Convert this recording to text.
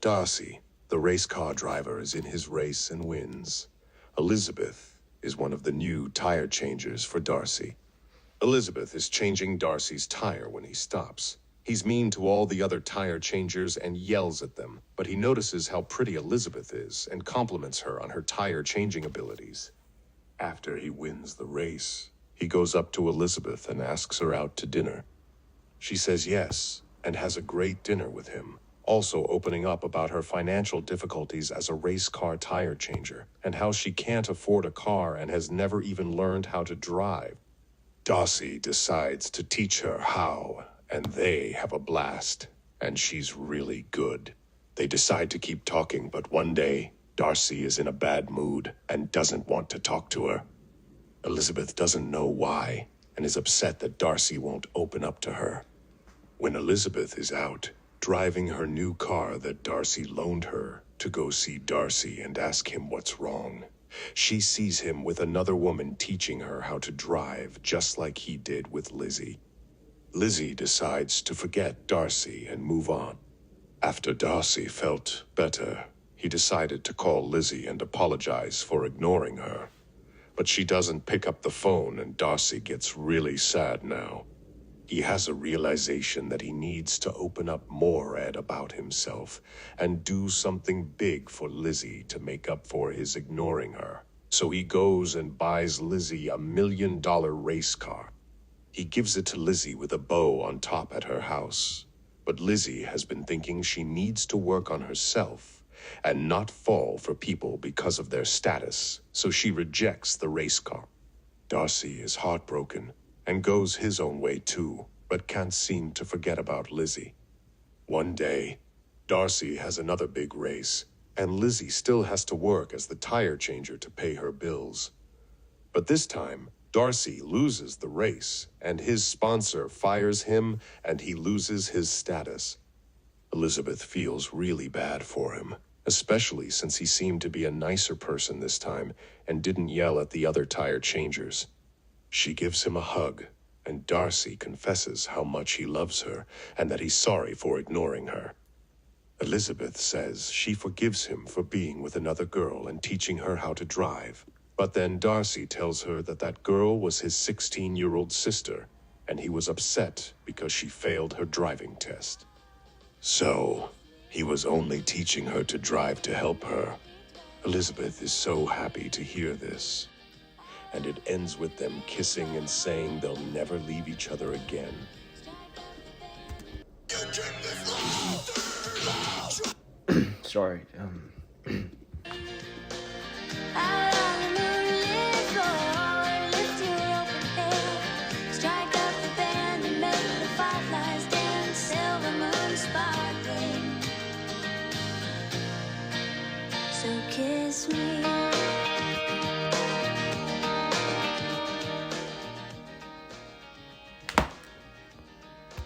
Darcy, the race car driver, is in his race and wins. Elizabeth is one of the new tire changers for Darcy. Elizabeth is changing Darcy's tire when he stops. He's mean to all the other tire changers and yells at them, but he notices how pretty Elizabeth is and compliments her on her tire changing abilities. After he wins the race, he goes up to Elizabeth and asks her out to dinner. She says yes and has a great dinner with him, also opening up about her financial difficulties as a race car tire changer and how she can't afford a car and has never even learned how to drive. Darcy decides to teach her how, and they have a blast, and she's really good. They decide to keep talking, but one day, Darcy is in a bad mood and doesn't want to talk to her. Elizabeth doesn't know why and is upset that Darcy won't open up to her. When Elizabeth is out, driving her new car that Darcy loaned her to go see Darcy and ask him what's wrong, she sees him with another woman teaching her how to drive, just like he did with Lizzie. Lizzie decides to forget Darcy and move on. After Darcy felt better, he decided to call Lizzie and apologize for ignoring her. But she doesn't pick up the phone and Darcy gets really sad now. He has a realization that he needs to open up more about himself and do something big for Lizzie to make up for his ignoring her. So he goes and buys Lizzie a $1 million race car. He gives it to Lizzie with a bow on top at her house. But Lizzie has been thinking she needs to work on herself and not fall for people because of their status, so she rejects the race car. Darcy is heartbroken and goes his own way too, but can't seem to forget about Lizzie. One day, Darcy has another big race, and Lizzie still has to work as the tire changer to pay her bills. But this time, Darcy loses the race, and his sponsor fires him, and he loses his status. Elizabeth feels really bad for him, especially since he seemed to be a nicer person this time and didn't yell at the other tire changers. She gives him a hug, and Darcy confesses how much he loves her and that he's sorry for ignoring her. Elizabeth says she forgives him for being with another girl and teaching her how to drive. But then Darcy tells her that that girl was his 16-year-old sister, and he was upset because she failed her driving test. So, he was only teaching her to drive to help her. Elizabeth is so happy to hear this. And it ends with them kissing and saying they'll never leave each other again. Sorry. So kiss me.